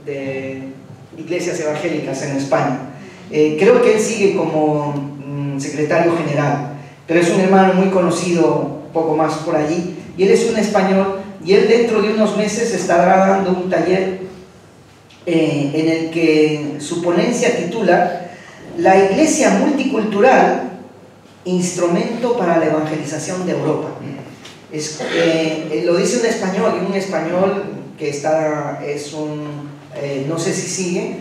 de Iglesias Evangélicas en España. Creo que él sigue como secretario general, pero es un hermano muy conocido, poco más por allí, y él es un español, y él dentro de unos meses estará dando un taller en el que su ponencia titula La Iglesia Multicultural, instrumento para la evangelización de Europa. Lo dice un español que no sé si sigue,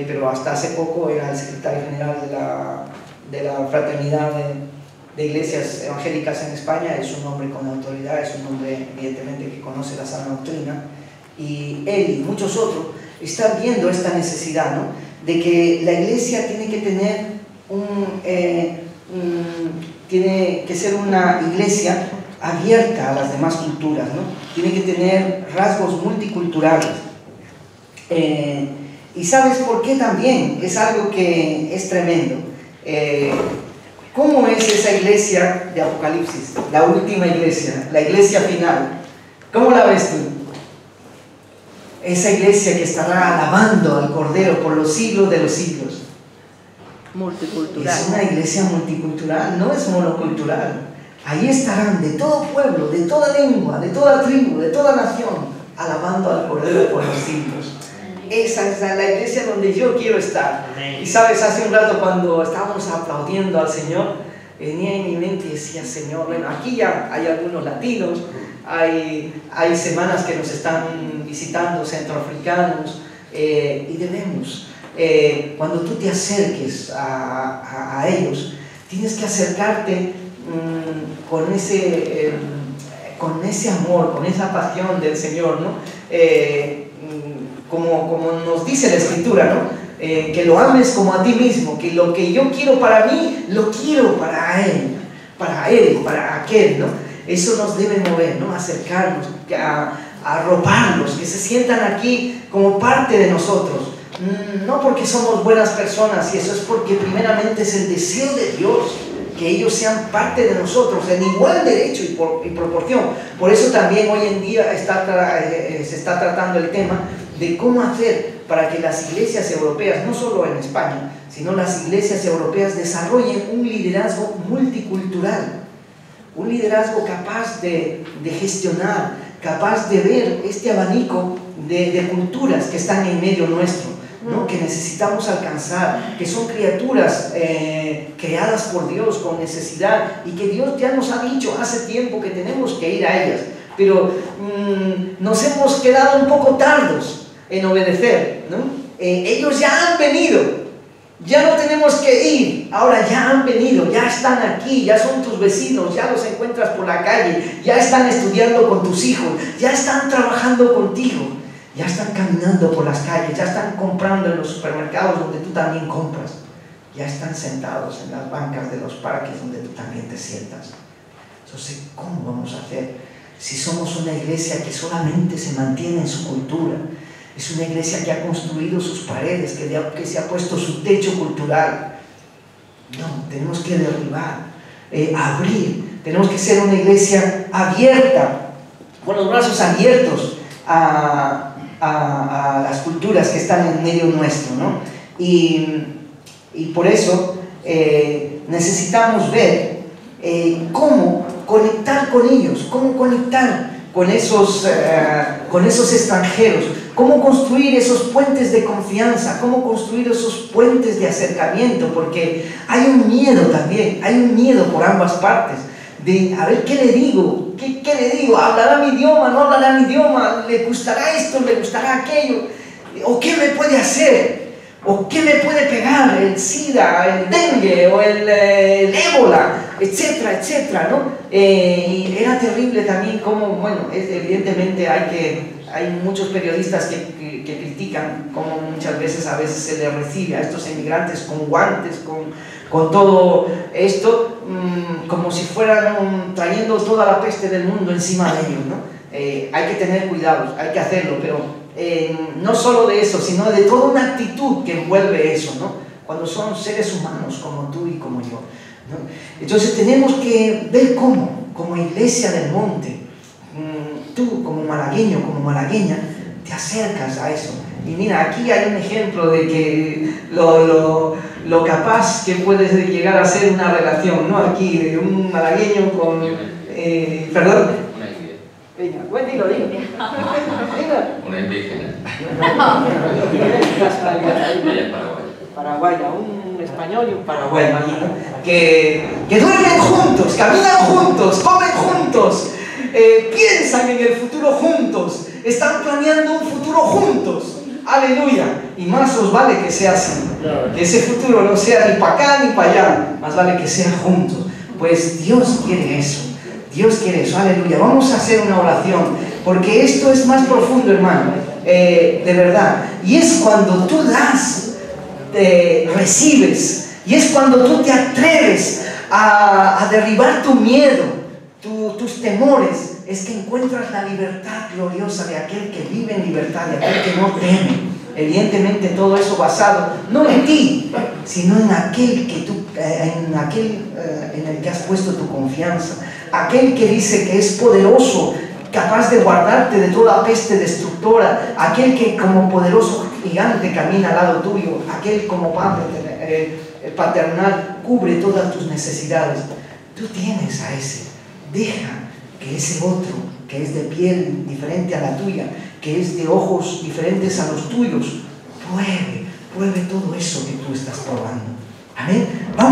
pero hasta hace poco era el secretario general de la Fraternidad de Iglesias Evangélicas en España. Es un hombre con autoridad, es un hombre evidentemente que conoce la sana doctrina, y él y muchos otros están viendo esta necesidad, ¿no?, de que la iglesia tiene que tener tiene que ser una iglesia abierta a las demás culturas, ¿no? Tiene que tener rasgos multiculturales. Y ¿sabes por qué también? Es algo que es tremendo. ¿Cómo es esa iglesia de Apocalipsis? La última iglesia, la iglesia final. ¿Cómo la ves tú? Esa iglesia que estará alabando al Cordero por los siglos de los siglos. Multicultural. Es una iglesia multicultural, no es monocultural. Ahí estarán de todo pueblo, de toda lengua, de toda tribu, de toda nación, alabando al Cordero por los siglos. Esa es la iglesia donde yo quiero estar. Y sabes, hace un rato cuando estábamos aplaudiendo al Señor, venía en mi mente y decía, Señor, bueno, aquí ya hay algunos latinos, hay semanas que nos están visitando centroafricanos, y debemos, cuando tú te acerques a ellos, tienes que acercarte con ese amor, con esa pasión del Señor, ¿no? Como nos dice la Escritura, ¿no? Que lo ames como a ti mismo, que lo que yo quiero para mí, lo quiero para él, para aquel, ¿no? Eso nos debe mover, ¿no? Acercarnos, a arroparlos, que se sientan aquí como parte de nosotros, no porque somos buenas personas, y eso es porque primeramente es el deseo de Dios que ellos sean parte de nosotros en igual derecho y proporción. Por eso también hoy en día se está tratando el tema de cómo hacer para que las iglesias europeas, no solo en España, sino las iglesias europeas desarrollen un liderazgo multicultural, un liderazgo capaz de gestionar, capaz de ver este abanico de culturas que están en medio nuestro, ¿no? Que necesitamos alcanzar, que son criaturas creadas por Dios con necesidad y que Dios ya nos ha dicho hace tiempo que tenemos que ir a ellas, pero nos hemos quedado un poco tardos en obedecer, ¿no? Ellos ya han venido, ya no tenemos que ir, ahora ya han venido, ya están aquí, ya son tus vecinos, ya los encuentras por la calle, ya están estudiando con tus hijos, ya están trabajando contigo, ya están caminando por las calles, ya están comprando en los supermercados donde tú también compras, ya están sentados en las bancas de los parques donde tú también te sientas. Entonces, ¿cómo vamos a hacer si somos una iglesia que solamente se mantiene en su cultura? Es una iglesia que ha construido sus paredes, que se ha puesto su techo cultural. No, tenemos que derribar, abrir. Tenemos que ser una iglesia abierta, con los brazos abiertos a las culturas que están en medio nuestro, ¿no? Y por eso necesitamos ver cómo conectar con ellos, cómo conectar con esos extranjeros, cómo construir esos puentes de confianza, cómo construir esos puentes de acercamiento, porque hay un miedo también, hay un miedo por ambas partes, de a ver qué le digo, qué le digo, hablará mi idioma, no hablará mi idioma, le gustará esto, le gustará aquello, o qué me puede hacer, o qué me puede pegar, el SIDA, el dengue, o el ébola, etcétera, etcétera, ¿no? Y era terrible también como, bueno, evidentemente hay muchos periodistas que critican cómo muchas veces a veces se les recibe a estos inmigrantes con guantes, con todo esto, como si fueran trayendo toda la peste del mundo encima de ellos, ¿no? Hay que tener cuidados, hay que hacerlo, pero no solo de eso, sino de toda una actitud que envuelve eso, ¿no? Cuando son seres humanos como tú y como yo, ¿no? Entonces tenemos que ver cómo, como iglesia del monte, tú como malagueño, como malagueña, te acercas a eso. Y mira, aquí hay un ejemplo de que lo capaz que puede llegar a ser una relación, ¿no? Aquí de un malagueño con... perdón. Venga, bueno, dilo. Una indígena. Paraguaya, un español y un paraguayo, que duermen juntos, caminan juntos, comen juntos, piensan en el futuro juntos, están planeando un futuro juntos. Aleluya. Y más os vale que sea así, que ese futuro no sea ni para acá ni para allá, más vale que sea juntos. Pues Dios quiere eso, Dios quiere eso, aleluya. Vamos a hacer una oración, porque esto es más profundo, hermano, de verdad. Y es cuando tú das, recibes, y es cuando tú te atreves a derribar tu miedo, tus temores, es que encuentras la libertad gloriosa de aquel que vive en libertad, de aquel que no teme. Evidentemente todo eso basado no en ti, sino en aquel que tú, en el que has puesto tu confianza, aquel que dice que es poderoso, capaz de guardarte de toda peste destructora, aquel que como poderoso gigante camina al lado tuyo, aquel como padre paternal cubre todas tus necesidades. Tú tienes a ese. Deja que ese otro, que es de piel diferente a la tuya, que es de ojos diferentes a los tuyos, pruebe todo eso que tú estás probando. Amén. Vamos.